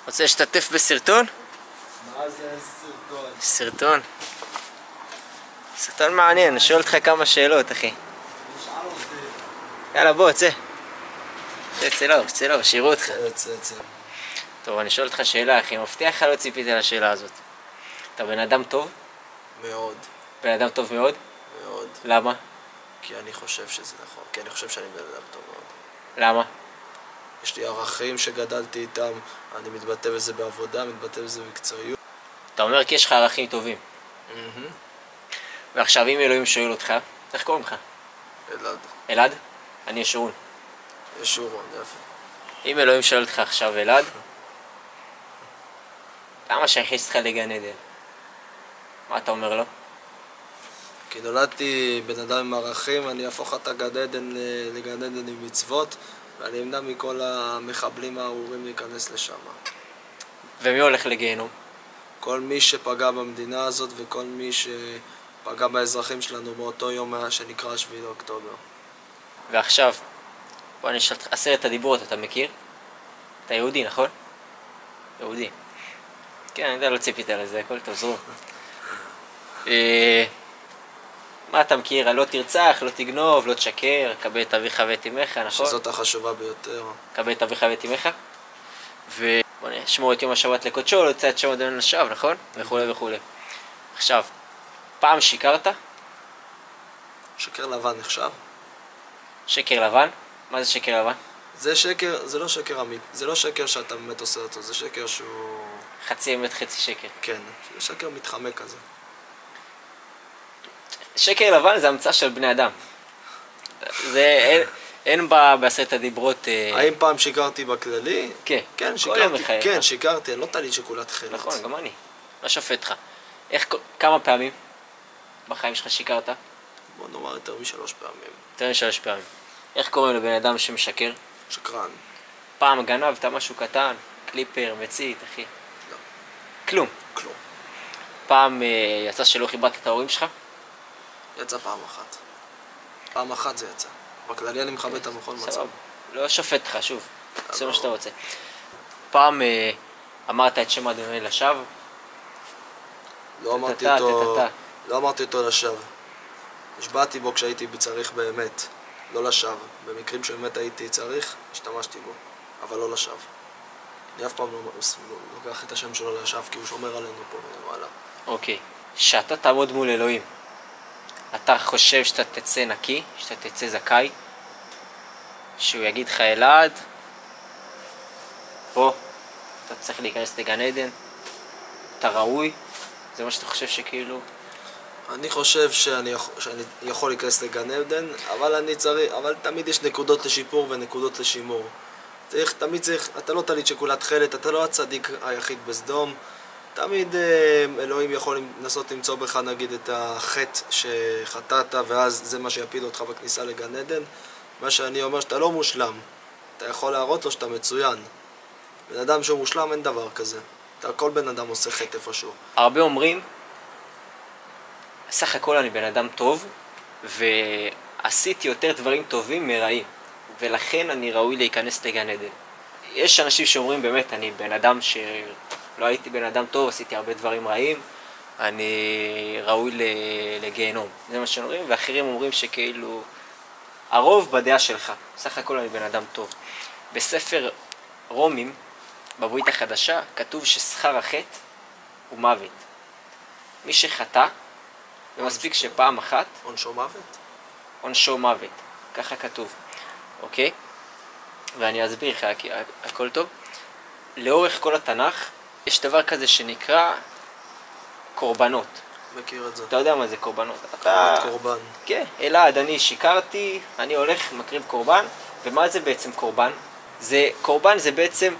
רוצה להשתתף בסרטון? מה זה סרטון? סרטון. סרטון מעניין, אני שואל אותך כמה שאלות, אחי. נשאל אותי. יאללה, בוא, צא. צא לו, שיראו אותך. צא. טוב, אני שואל אותך שאלה, אחי. מבטיח לך לא ציפיתי לשאלה הזאת. אתה בן אדם טוב? מאוד. בן אדם טוב מאוד? מאוד. למה? כי אני חושב שזה נכון. כי אני חושב שאני בן אדם טוב מאוד. למה? יש לי ערכים שגדלתי איתם, אני מתבטא בזה בעבודה, מתבטא בזה במקצועיות. אתה אומר כי יש לך ערכים טובים. ועכשיו, אם אלוהים שואל אותך, איך קוראים לך? אלעד. אלעד? אני ישורון. ישורון, יפה. אם אלוהים שואל אותך עכשיו, אלעד, למה שיכניס אותך לגן עדן? מה אתה אומר לו? כי נולדתי בן אדם עם ערכים, אני אהפוך את הגן עדן לגן עדן עם מצוות, ואני אמנע מכל המחבלים הארורים להיכנס לשם. ומי הולך לגיהנום? כל מי שפגע במדינה הזאת וכל מי שפגע באזרחים שלנו באותו יום שנקרא 7 לאוקטובר. ועכשיו, בוא נשאל אותך, 10 הדיברות, אתה מכיר? אתה יהודי, נכון? יהודי. כן, אני יודע, לא ציפית לזה, הכל טוב, זרום. מה אתה מכיר? לא תרצח, לא תגנוב, לא תשקר, כבד את אביך ואת אמך, נכון? שזאת החשובה ביותר. כבד את אביך ואת אמך. ובוא נשמור את יום השבת לקודשו, לא יצא את שם אדוני לשווא, נכון? וכולי וכולי. עכשיו, פעם שיקרת? שקר לבן נחשב? שקר לבן? מה זה שקר לבן? זה שקר, זה לא שקר אמיתי, זה לא שקר שאתה באמת עושה אותו, זה שקר שהוא... חצי אמת, חצי שקר. כן, זה שקר מתחמק כזה. שקר לבן זה המצאה של בני אדם. אין בעשרת הדיברות... האם פעם שיקרתי בכללי? כן. כן, כל יום שיקרתי, מחייך. כן, שיקרתי, אני לא טלית שכולת חלץ. נכון, גם אני. לא שופט לך. כמה פעמים בחיים שלך שיקרת? בוא נאמר יותר מ3 פעמים. יותר מ3 פעמים. איך קוראים לבן אדם שמשקר? שקרן. פעם גנבת משהו קטן, קליפר, מצית, אחי. לא. כלום. כלום. פעם יצא שלא חיברת את ההורים שלך? יצא פעם אחת. פעם אחת זה יצא. בכללי אני מכבד את המכון מצב. סבב. לא שופט לך, שוב. זה מה שאתה רוצה. פעם אמרת את שם אדוני לשווא? לא אמרתי אותו... לא אמרתי אותו לשווא. השבעתי בו כשהייתי צריך באמת. לא לשווא. במקרים שבאמת הייתי צריך, השתמשתי בו. אבל לא לשווא. אני אף פעם לא לוקח את השם שלו לשווא, כי הוא שומר עלינו פה מלמעלה. אוקיי. שאתה תעמוד מול אלוהים, אתה חושב שאתה תצא נקי, שאתה תצא זכאי, שהוא יגיד לך אלעד, בוא, אתה צריך להיכנס לגן עדן, אתה ראוי, זה מה שאתה חושב שכאילו... אני חושב שאני יכול להיכנס לגן עדן, אבל תמיד יש נקודות לשיפור ונקודות לשימור. תמיד צריך, אתה לא טלית שכולת חלת, אתה לא הצדיק היחיד בסדום. תמיד אלוהים יכול לנסות למצוא בך נגיד את החטא שחטאת, ואז זה מה שיפיל אותך בכניסה לגן עדן. מה שאני אומר שאתה לא מושלם, אתה יכול להראות לו שאתה מצוין. בן אדם שהוא מושלם אין דבר כזה. כל בן אדם עושה חטא איפשהו. הרבה אומרים, סך הכל אני בן אדם טוב, ועשיתי יותר דברים טובים מרעים, ולכן אני ראוי להיכנס לגן עדן. יש אנשים שאומרים באמת, אני בן אדם שלא הייתי בן אדם טוב, עשיתי הרבה דברים רעים, אני ראוי לגיהנום. זה מה שאומרים, ואחרים אומרים שכאילו, הרוב בדעה שלך, סך הכל אני בן אדם טוב. בספר רומים, בברית החדשה, כתוב ששכר החטא הוא מוות. מי שחטא, ומספיק שפעם אחת... עונשו מוות? עונשו מוות, ככה כתוב, אוקיי? ואני אסביר לך, כי הכל טוב. לאורך כל התנ"ך, יש דבר כזה שנקרא קורבנות. מכיר את זה. אתה יודע מה זה קורבנות? קורבן. כן, אלעד, אני שיקרתי, אני הולך, מקריב קורבן, ומה זה בעצם קורבן? קורבן זה בעצם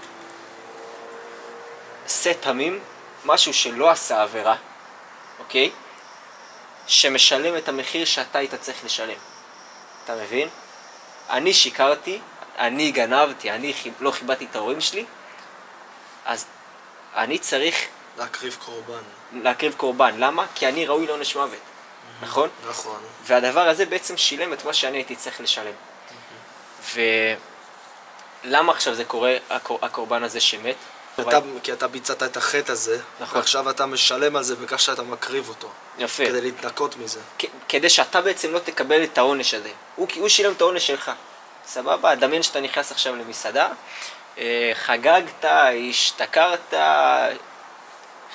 שא תמים, משהו שלא עשה עבירה, אוקיי? שמשלם את המחיר שאתה היית צריך לשלם. אתה מבין? אני שיקרתי, אני גנבתי, אני לא חיבדתי את ההורים שלי, אז אני צריך... להקריב קורבן. להקריב קורבן. למה? כי אני ראוי לעונש מוות. נכון? נכון. והדבר הזה בעצם שילם את מה שאני הייתי צריך לשלם. ולמה עכשיו זה קורה, הקורבן הזה שמת? כי אתה ביצעת את החטא הזה, נכון. ועכשיו אתה משלם על זה בכך שאתה מקריב אותו. יפה. כדי להתנקות מזה. כדי שאתה בעצם לא תקבל את העונש הזה. הוא שילם את העונש שלך. סבבה? דמיין שאתה נכנס עכשיו למסעדה, חגגת, השתכרת,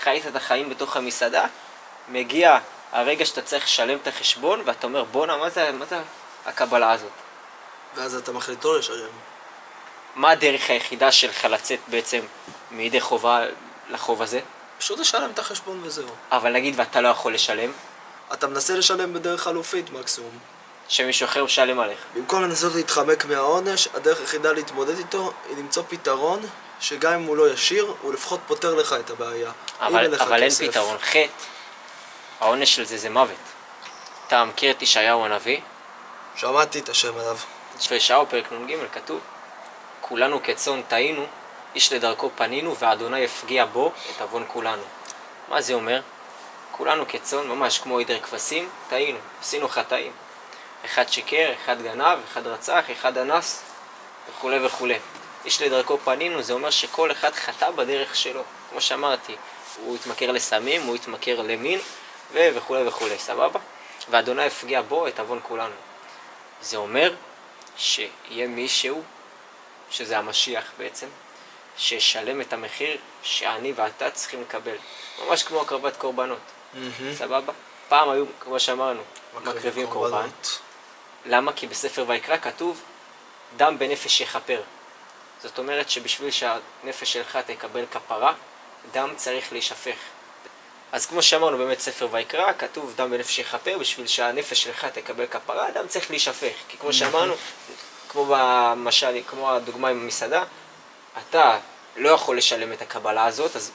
חיית את החיים בתוך המסעדה, מגיע הרגע שאתה צריך לשלם את החשבון, ואתה אומר, בונה, מה זה הקבלה הזאת? ואז אתה מחליט לא לשלם. מה הדרך היחידה שלך לצאת בעצם מידי חובה לחוב הזה? פשוט לשלם את החשבון וזהו. אבל נגיד ואתה לא יכול לשלם, אתה מנסה לשלם בדרך חלופית מקסימום. שמישהו אחר משלם עליך. במקום לנסות להתחמק מהעונש, הדרך היחידה להתמודד איתו היא למצוא פתרון שגם אם הוא לא ישיר, הוא לפחות פותר לך את הבעיה. אבל אין פתרון. חטא, העונש של זה מוות. אתה מכיר את ישעיהו הנביא? שמעתי את השם עליו. בישעיהו פרק נ"ג כתוב, כולנו כצאן טעינו, איש לדרכו פנינו, ואדוני יפגיע בו את עוון כולנו. מה זה אומר? כולנו כצאן, ממש כמו עדר כבשים, טעינו, עשינו חטאים. אחד שיקר, אחד גנב, אחד רצח, אחד אנס, וכו' וכו'. איש לדרכו פנינו, זה אומר שכל אחד חטא בדרך שלו. כמו שאמרתי, הוא התמכר לסמים, הוא התמכר למין, וכו' וכו', סבבה? ואדוני יפגיע בו את עוון כולנו. זה אומר שיהיה מישהו, שזה המשיח בעצם, שישלם את המחיר שאני ואתה צריכים לקבל. ממש כמו הקרבת קורבנות. סבבה? פעם היו, כמו שאמרנו, מקריבים קורבן. למה? כי בספר ויקרא כתוב, דם בנפש יכפר. זאת אומרת שבשביל שהנפש שלך תקבל כפרה, דם צריך להישפך. אז כמו שאמרנו באמת ספר ויקרא, כתוב דם בנפש יכפר, בשביל שהנפש שלך תקבל כפרה, דם צריך להישפך. כי כמו שאמרנו, כמו במשל, כמו הדוגמה עם המסעדה, אתה לא יכול לשלם את הקבלה הזאת, אז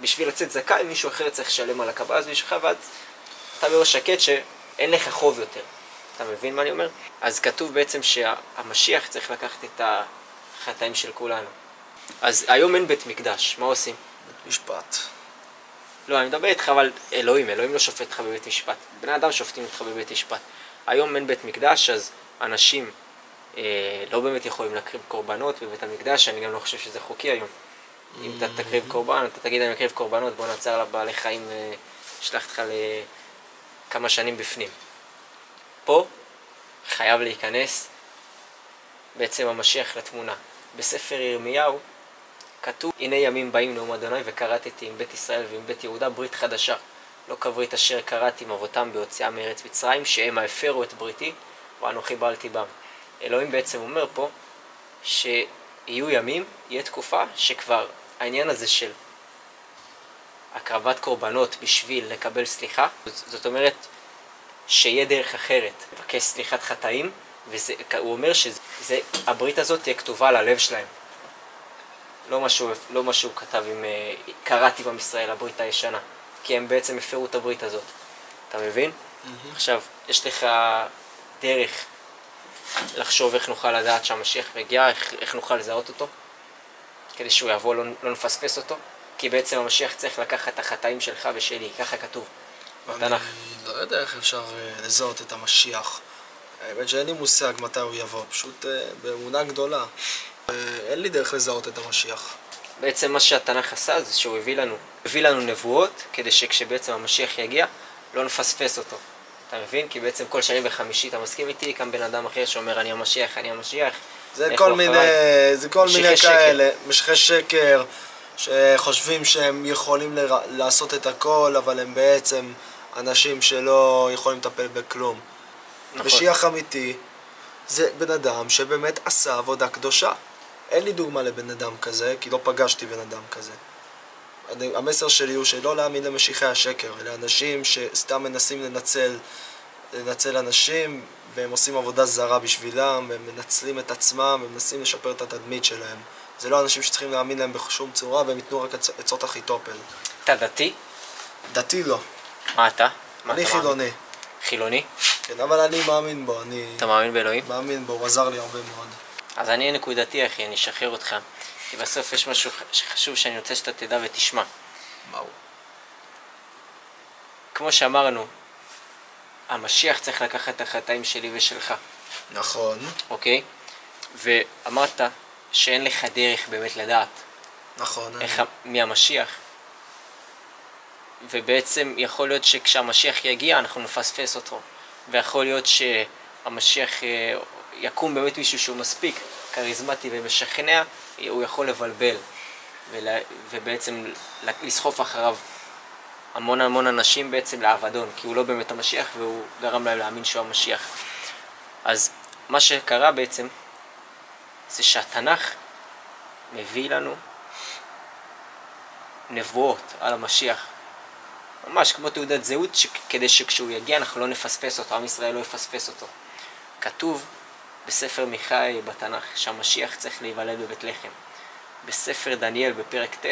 בשביל לצאת זכאי, מישהו אחר צריך לשלם על הקבלה הזאת שלך, ואז אתה בראש שקט שאין לך חוב יותר. אתה מבין מה אני אומר? אז כתוב בעצם שהמשיח צריך לקחת את החטאים של כולנו. אז היום אין בית מקדש, מה עושים? בית משפט. לא, אני מדבר איתך, אבל אלוהים לא שופט אותך בבית משפט. בני אדם שופטים אותך בבית משפט. היום אין בית מקדש, אז אנשים לא באמת יכולים להקריב קורבנות בבית המקדש, אני גם לא חושב שזה חוקי היום. אם אתה תקריב קורבן, אתה תגיד אני מקריב קורבנות, בוא נעצר לבעלי חיים, שלח אותך לכמה שנים בפנים. פה חייב להיכנס בעצם המשיח לתמונה. בספר ירמיהו כתוב, הנה ימים באים נאום אדוני וקראתי עם בית ישראל ועם בית יהודה ברית חדשה. לא כברית אשר קראתי עם אבותם ביציאה מארץ מצרים, שהם הפרו את בריתי ואנוכי בעלתי בם. אלוהים בעצם אומר פה שיהיו ימים, יהיה תקופה שכבר העניין הזה של הקרבת קורבנות בשביל לקבל סליחה, זאת אומרת שיהיה דרך אחרת, לבקש סליחת חטאים, והוא אומר שהברית הזאת תהיה כתובה על הלב שלהם. לא מה שהוא כתב עם קראתי עם ישראל, הברית הישנה, כי הם בעצם הפרו את הברית הזאת. אתה מבין? עכשיו, יש לך דרך לחשוב איך נוכל לדעת שהמשיח מגיע, איך נוכל לזהות אותו, כדי שהוא יבוא, לא נפספס אותו, כי בעצם המשיח צריך לקחת את החטאים שלך ושלי, ככה כתוב בתנ"ך. אני לא יודע איך אפשר לזהות את המשיח. האמת שאין לי מושג מתי הוא יבוא, פשוט באמונה גדולה. אין לי דרך לזהות את המשיח. בעצם מה שהתנ"ך עשה זה שהוא הביא לנו נבואות, כדי שכשבעצם המשיח יגיע, לא נפספס אותו. אתה מבין? כי בעצם כל שני וחמישי, אתה מסכים איתי, כאן בן אדם אחר שאומר אני המשיח, אני המשיח. זה כל מיני כאלה, משכי שקר, שחושבים שהם יכולים לעשות את הכל, אבל הם בעצם אנשים שלא יכולים לטפל בכלום. נכון. משיח אמיתי זה בן אדם שבאמת עשה עבודה קדושה. אין לי דוגמה לבן אדם כזה, כי לא פגשתי בן אדם כזה. המסר שלי הוא שלא להאמין למשיחי השקר, אלה אנשים שסתם מנסים לנצל אנשים, והם עושים עבודה זרה בשבילם, והם מנצלים את עצמם, והם מנסים לשפר את התדמית שלהם. זה לא אנשים שצריכים להאמין להם בשום צורה, והם ייתנו רק עצות אחיתופל. אתה דתי? דתי לא. מה אתה? אני חילוני. חילוני? כן, אבל אני מאמין בו. אתה מאמין באלוהים? מאמין בו, הוא עזר לי הרבה מאוד. אז אני אהיה נקודתי אחי, אני אשחרר אותך. כי בסוף יש משהו שחשוב שאני רוצה שאתה תדע ותשמע. מהו? כמו שאמרנו, המשיח צריך לקחת את החטאים שלי ושלך. נכון. אוקיי? ואמרת שאין לך דרך באמת לדעת נכון. מי המשיח. ובעצם יכול להיות שכשהמשיח יגיע אנחנו נפספס אותו. ויכול להיות שהמשיח יקום באמת מישהו שהוא מספיק כריזמטי ומשכנע, הוא יכול לבלבל ובעצם לסחוף אחריו המון אנשים בעצם לעבדון, כי הוא לא באמת המשיח והוא גרם להם להאמין שהוא המשיח. אז מה שקרה בעצם זה שהתנ"ך מביא לנו נבואות על המשיח. ממש כמו תעודת זהות, כדי שכשהוא יגיע אנחנו לא נפספס אותו, עם ישראל לא יפספס אותו. כתוב בספר מיכה בתנ"ך שהמשיח צריך להיוולד בבית לחם. בספר דניאל בפרק ט'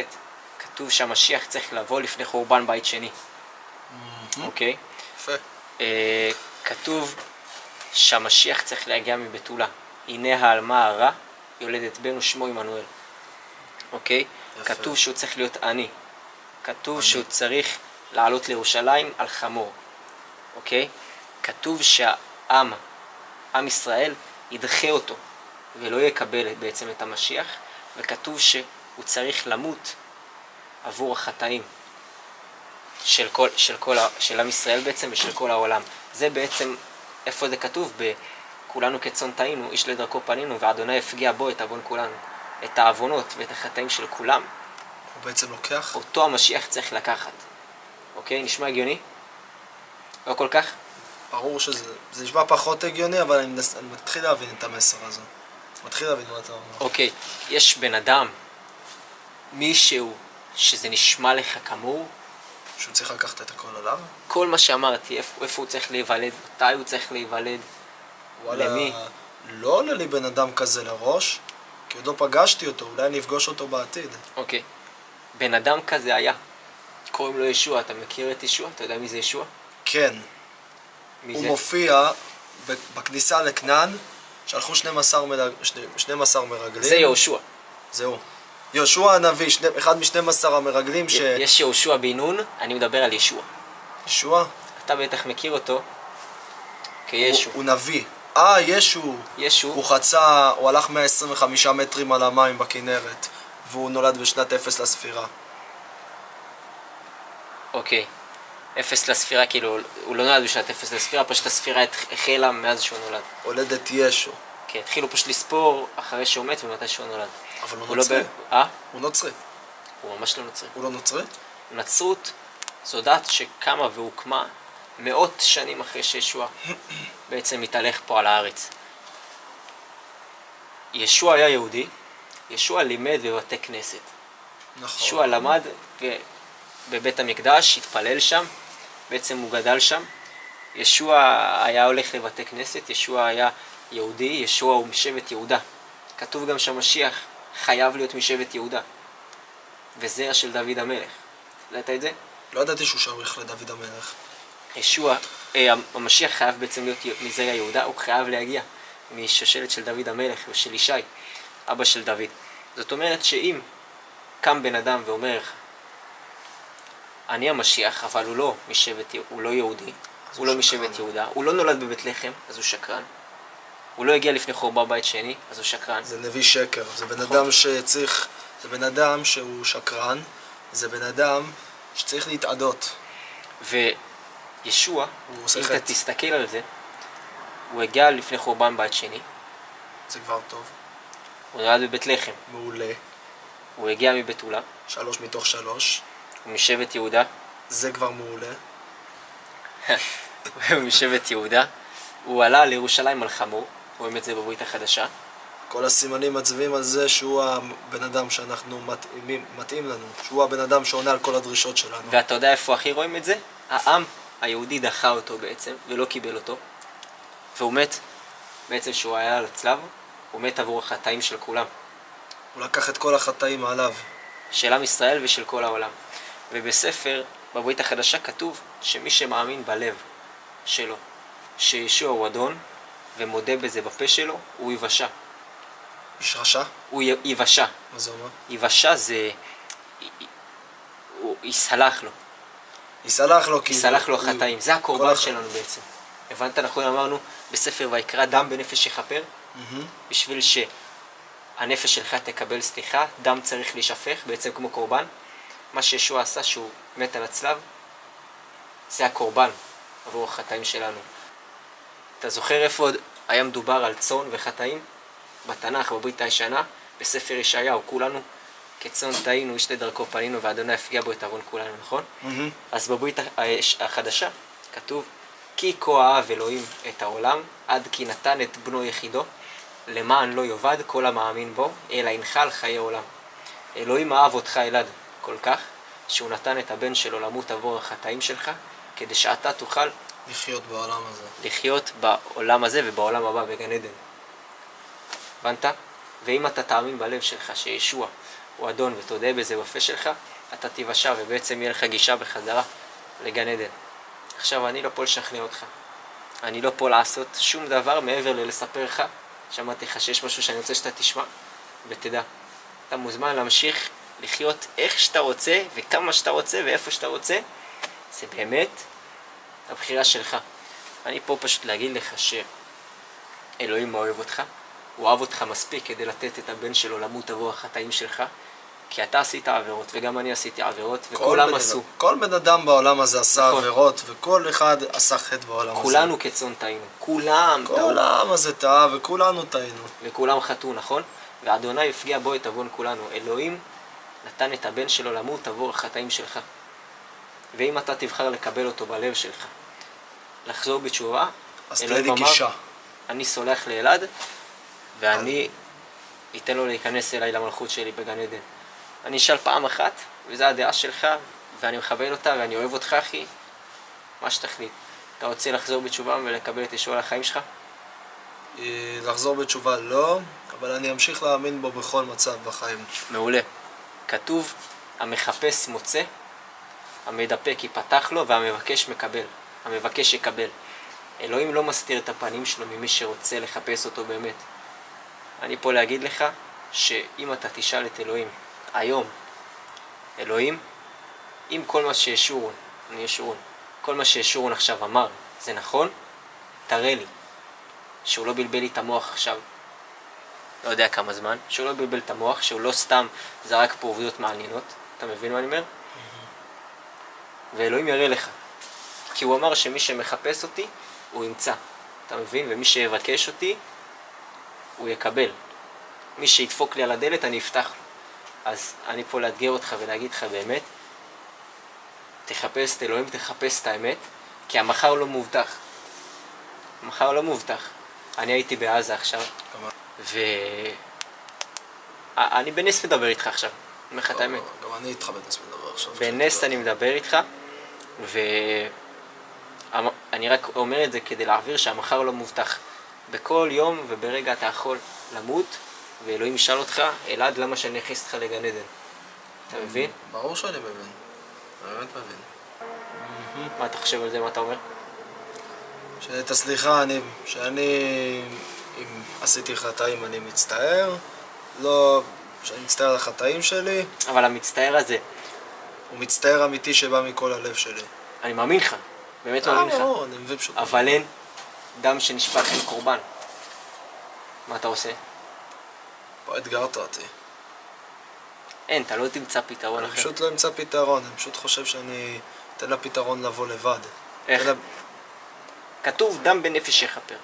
כתוב שהמשיח צריך לבוא לפני חורבן בית שני. אוקיי? יפה. כתוב שהמשיח צריך להגיע מבתולה. הנה העלמה הרע יולדת בן ושמו עמנואל. אוקיי? יפה. כתוב שהוא צריך להיות עני. כתוב שהוא צריך לעלות לירושלים על חמור. אוקיי? כתוב שהעם, עם ישראל, ידחה אותו ולא יקבל בעצם את המשיח, וכתוב שהוא צריך למות עבור החטאים של עם ישראל בעצם ושל כל העולם. זה בעצם, איפה זה כתוב? כולנו כצאן טעינו, איש לדרכו פנינו, ואדוני הפגיע בו את עוון כולנו. את העוונות ואת החטאים של כולם. הוא בעצם לוקח? אותו המשיח צריך לקחת. אוקיי? נשמע הגיוני? לא כל כך? ברור שזה נשמע פחות הגיוני, אבל אני מתחיל להבין את המסר הזה. מתחיל להבין מה אתה אומר. אוקיי, יש בן אדם, מישהו שזה נשמע לך כמוהו, שהוא צריך לקחת את הכל עליו? כל מה שאמרתי, איפה הוא צריך להיוולד, מתי הוא צריך להיוולד, למי? לא עולה לי בן אדם כזה לראש, כי עוד לא פגשתי אותו, אולי אני אפגוש אותו בעתיד. אוקיי, בן אדם כזה היה, קוראים לו ישוע, אתה מכיר את ישוע? אתה יודע מי זה ישוע? כן. מי הוא זה? מופיע בכניסה לכנען, שלחו 12 מרגלים. זה יהושע. זהו. יהושע הנביא, אחד מ-12 המרגלים ש... יש יהושע בן נון, אני מדבר על ישוע. ישוע? אתה בטח מכיר אותו כישו. הוא נביא. ישו. ישו. הוא הלך 125 מטרים על המים בכנרת, והוא נולד בשנת 0 לספירה. אוקיי. 0 לספירה, כאילו, הוא לא נולד בשנת 0 לספירה, פשוט הספירה החלה מאז שהוא נולד. הולדת ישו. כן, התחילו פשוט לספור אחרי שהוא מת ומתי שהוא נולד. אבל הוא נוצרי. הוא נוצרי. הוא ממש לא נוצרי. הוא לא נוצרי? נצרות זו דת שקמה והוקמה מאות שנים אחרי שישוע בעצם מתהלך פה על הארץ. ישוע היה יהודי, ישוע לימד בבתי כנסת. נכון. ישוע למד בבית המקדש, התפלל שם, בעצם הוא גדל שם. ישוע היה הולך לבתי כנסת, ישוע היה יהודי, ישוע הוא משבט יהודה. כתוב גם שהמשיח חייב להיות משבט יהודה. וזרע של דוד המלך. ידעת את זה? לא ידעתי שהוא שייך לדוד המלך. ישוע, המשיח חייב בעצם להיות מזרע יהודה, הוא חייב להגיע משושלת של דוד המלך ושל ישי, אבא של דוד. זאת אומרת שאם קם בן אדם ואומר לך, אני המשיח, אבל הוא לא יהודי, הוא לא משבט יהודה, הוא לא נולד בבית לחם, אז הוא שקרן. הוא לא הגיע לפני חורבן בית שני, אז הוא שקרן. זה נביא שקר, זה בן אדם שצריך, זה בן אדם שהוא שקרן, זה בן אדם שצריך להתעדות. וישוע, הוא עושה אם חטא. אתה תסתכל על זה, הוא הגיע לפני חורבן בית שני, זה כבר טוב. הוא נולד בבית לחם, מעולה. הוא הגיע מבתולה, 3 מתוך 3. הוא משבט יהודה, זה כבר מעולה. הוא משבט יהודה, הוא עלה לירושלים על חמור, רואים את זה בברית החדשה. כל הסימנים מצביעים על זה שהוא הבן אדם שאנחנו מתאים לנו, שהוא הבן אדם שעונה על כל הדרישות שלנו. ואתה יודע איפה הכי רואים את זה? העם היהודי דחה אותו בעצם, ולא קיבל אותו. והוא מת, בעצם שהוא היה על הצלב, הוא מת עבור החטאים של כולם. הוא לקח את כל החטאים עליו. של עם ישראל ושל כל העולם. ובספר, בברית החדשה כתוב שמי שמאמין בלב שלו, שישוע הוא אדון, ומודה בזה בפה שלו, הוא יבשה. איש רשע? הוא יבשה. מה זה אומר? יבשה זה... הוא יסלח לו. יסלח לו כי... יסלח לו החטאים. זה הקורבן שלנו בעצם. הבנת? אנחנו אמרנו בספר ויקרא דם בנפש יכפר, בשביל הנפש שלך תקבל סליחה, דם צריך להישפך, בעצם כמו קורבן. מה שישוע עשה שהוא מת על הצלב, זה הקורבן עבור החטאים שלנו. אתה זוכר איפה עוד היה מדובר על צאן וחטאים? בתנ"ך, בברית הישנה, בספר ישעיהו, כולנו כצאן טעינו, איש לדרכו פנינו, ואדוני הפגיע בו את עוון כולנו, נכון? אז בברית החדשה כתוב, כי כה אהב אלוהים את העולם, עד כי נתן את בנו יחידו, למען לא יאבד כל המאמין בו, אלא ינחל חיי עולם. אלוהים אהב אותך אלעד כל כך, שהוא נתן את הבן שלו למות עבור החטאים שלך, כדי שאתה תוכל לחיות בעולם הזה. לחיות בעולם הזה ובעולם הבא בגן עדן. הבנת? ואם אתה תאמין בלב שלך שישוע הוא אדון ותודה בזה בפה שלך, אתה תיוושע ובעצם יהיה לך גישה בחזרה לגן עדן. עכשיו אני לא פה לשכנע אותך. אני לא פה לעשות שום דבר מעבר ללספר לך. שמעתי לך שיש משהו שאני רוצה שאתה תשמע ותדע. אתה מוזמן להמשיך לחיות איך שאתה רוצה וכמה שאתה רוצה ואיפה שאתה רוצה. זה באמת הבחירה שלך. אני פה פשוט להגיד לך שאלוהים אוהב אותך. הוא אוהב אותך מספיק כדי לתת את הבן שלו למות עבור החטאים שלך. כי אתה עשית עבירות וגם אני עשיתי עבירות וכולם עשו. כל בן אדם בעולם הזה עשה עבירות וכל אחד עשה חטא בעולם הזה. כולנו כצאן טעינו. כולם טעו. כל העם הזה טעה וכולנו טעינו. וכולם חטאו, נכון? ואדוני הפגיע בו את עוון כולנו. אלוהים נתן את הבן שלו למות עבור החטאים שלך. ואם אתה תבחר לקבל אותו בלב שלך, לחזור בתשובה, אז תהיה לי גישה. אני סולח לאלעד ואני אתן לו להיכנס אליי למלכות שלי בגן עדן. אני אשאל פעם אחת, וזו הדעה שלך, ואני מכבד אותה, ואני אוהב אותך, אחי. מה שתחליט. אתה רוצה לחזור בתשובה ולקבל את ישוע לחיים שלך? לחזור בתשובה לא, אבל אני אמשיך להאמין בו בכל מצב בחיים. מעולה. כתוב, המחפש מוצא, המדפק ייפתח לו, והמבקש מקבל. המבקש יקבל. אלוהים לא מסתיר את הפנים שלו ממי שרוצה לחפש אותו באמת. אני פה להגיד לך, שאם אתה תשאל את אלוהים, היום, אלוהים, אם כל מה שישורון, כל מה שישורון עכשיו אמר, זה נכון, תראה לי, שהוא לא בלבל לי את המוח עכשיו, לא יודע כמה זמן, שהוא לא בלבל את המוח, שהוא לא סתם זרק פה עובדות מעניינות, אתה מבין מה אני אומר? ואלוהים יראה לך, כי הוא אמר שמי שמחפש אותי, הוא ימצא, אתה מבין? ומי שיבקש אותי, הוא יקבל. מי שידפוק לי על הדלת, אני אפתח לו. אז אני פה לאתגר אותך ולהגיד לך באמת, תחפש את אלוהים, תחפש את האמת, כי המחר לא מובטח. המחר לא מובטח. אני הייתי בעזה עכשיו, אני בנס מדבר איתך עכשיו, אני אומר לך את האמת. גם אני איתך בנס מדבר עכשיו. בנס אני מדבר איתך, ואני רק אומר את זה כדי להעביר שהמחר לא מובטח. בכל יום וברגע אתה יכול למות, ואלוהים ישאל אותך, אלעד, למה שאני אכניס אותך לגן עדן? אתה מבין? ברור שאני מבין. באמת מבין. מה אתה חושב על זה? מה אתה אומר? שאת הסליחה, שאני אם עשיתי חטאים אני מצטער, לא שאני מצטער על החטאים שלי. אבל המצטער הזה, הוא מצטער אמיתי שבא מכל הלב שלי. אני מאמין לך, באמת מאמין לך. אני מבין פשוט. אבל אין דם שנשפך, אין קורבן. מה אתה עושה? פה אתגרת אותי. אין, אתה לא תמצא פתרון אחר. אני פשוט לא אמצא פתרון, אני פשוט חושב שאני אתן לה פתרון לבוא לבד. איך? כתוב דם בנפש יכפר.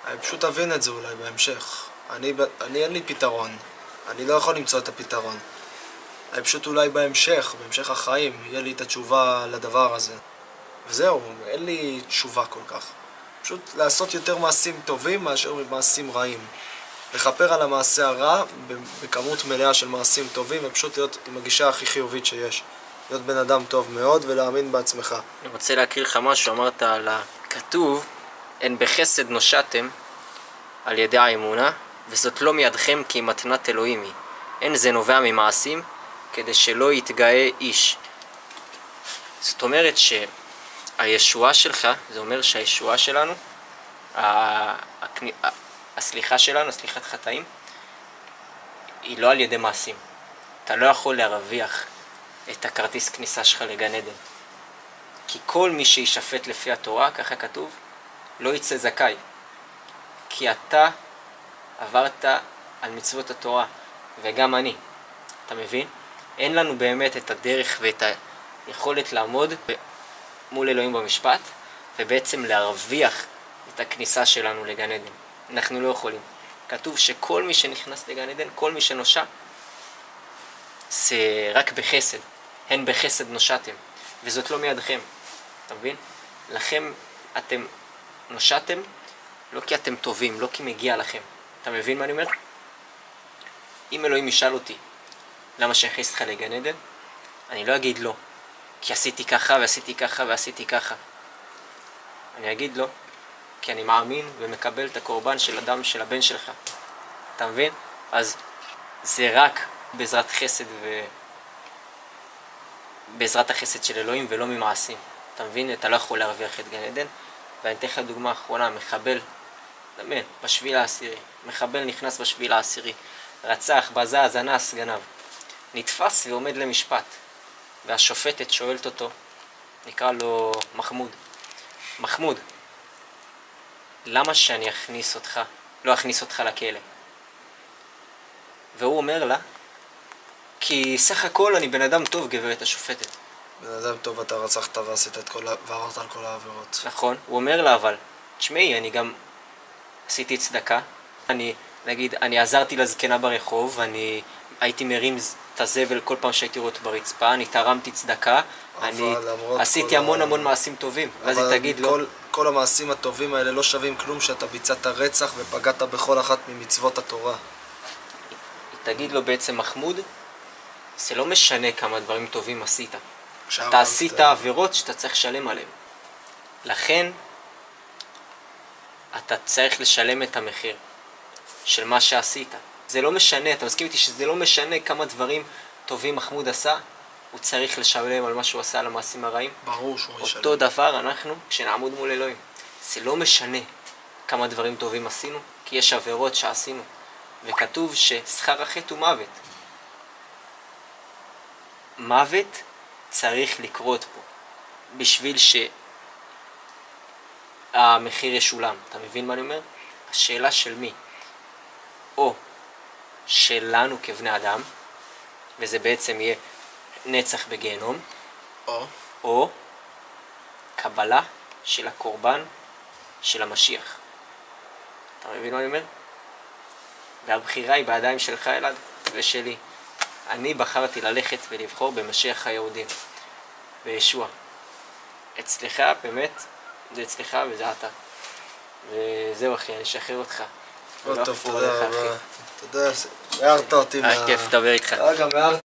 אני פשוט אבין את זה אולי בהמשך. אני אין לי פתרון. אני לא יכול למצוא את הפתרון. אני פשוט אולי בהמשך החיים, יהיה לי את התשובה לדבר הזה. וזהו, אין לי תשובה כל כך. פשוט לעשות יותר מעשים טובים מאשר מעשים רעים. לכפר על המעשה הרע בכמות מלאה של מעשים טובים, ופשוט להיות עם הגישה הכי חיובית שיש. להיות בן אדם טוב מאוד ולהאמין בעצמך. אני רוצה להקריא לך משהו, אמרת על הכתוב, אין בחסד נושעתם על ידי האמונה, וזאת לא מידכם כי מתנת אלוהים היא. אין זה נובע ממעשים, כדי שלא יתגאה איש. זאת אומרת שהישועה שלך, זה אומר שהישועה שלנו, הסליחה שלנו, סליחת חטאים, היא לא על ידי מעשים. אתה לא יכול להרוויח את הכרטיס כניסה שלך לגן עדן. כי כל מי שישפט לפי התורה, ככה כתוב, לא יצא זכאי. כי אתה עברת על מצוות התורה, וגם אני, אתה מבין? אין לנו באמת את הדרך ואת היכולת לעמוד מול אלוהים במשפט, ובעצם להרוויח את הכניסה שלנו לגן עדן. אנחנו לא יכולים. כתוב שכל מי שנכנס לגן עדן, כל מי שנושע, זה רק בחסד. הן בחסד נושעתם, וזאת לא מידכם. אתה מבין? לכם אתם נושעתם, לא כי אתם טובים, לא כי מגיע לכם. אתה מבין מה אני אומר? אם אלוהים ישאל אותי, למה שיכניס אותך לגן עדן? אני לא אגיד לא, כי עשיתי ככה ועשיתי ככה ועשיתי ככה. אני אגיד לא, כי אני מאמין ומקבל את הקורבן של אדם, של הבן שלך. אתה מבין? אז זה רק בעזרת חסד בעזרת החסד של אלוהים ולא ממעשים. אתה מבין? אתה לא יכול להרוויח את גן עדן. ואני אתן לך דוגמה אחרונה, מחבל, דמיין, בשביל העשירי. מחבל נכנס בשביל העשירי. רצח, בזז, אנס, גנב. נתפס ועומד למשפט. והשופטת שואלת אותו, נקרא לו מחמוד. מחמוד, למה שאני לא אכניס אותך לכלא? והוא אומר לה, כי סך הכל אני בן אדם טוב, גברת השופטת. בן אדם טוב, אתה רצחת ועברת על כל העבירות. נכון, הוא אומר לה, אבל תשמעי, אני גם עשיתי צדקה. אני עזרתי לזקנה ברחוב, אני הייתי מרים את הזבל כל פעם שהייתי רואה אותו ברצפה, אני תרמתי צדקה, אני עשיתי המון מעשים טובים. ואז היא תגיד לו, כל המעשים הטובים האלה לא שווים כלום שאתה ביצעת רצח ופגעת בכל אחת ממצוות התורה. היא תגיד לו בעצם, מחמוד, זה לא משנה כמה דברים טובים עשית. אתה עשית עבירות שאתה צריך לשלם עליהן. לכן, אתה צריך לשלם את המחיר של מה שעשית. זה לא משנה, אתה מסכים איתי שזה לא משנה כמה דברים טובים מחמוד עשה, הוא צריך לשלם על מה שהוא עשה, על המעשים הרעים. ברור שהוא ישלם. אותו דבר אנחנו, כשנעמוד מול אלוהים. זה לא משנה כמה דברים טובים עשינו, כי יש עבירות שעשינו. וכתוב ששכר החטא הוא מוות. מוות צריך לקרות פה, בשביל שהמחיר ישולם. אתה מבין מה אני אומר? השאלה של מי? או שלנו כבני אדם, וזה בעצם יהיה נצח בגיהנום, או קבלה של הקורבן של המשיח. אתה מבין מה אני אומר? והבחירה היא בידיים שלך, אלעד, ושלי. אני בחרתי ללכת ולבחור במשיח היהודים, בישוע. אצלך, באמת, זה אצלך וזה אתה. וזהו אחי, אני אשחרר אותך. טוב, תודה רבה. תודה, הערת אותי. כיף לדבר איתך. גם הערת.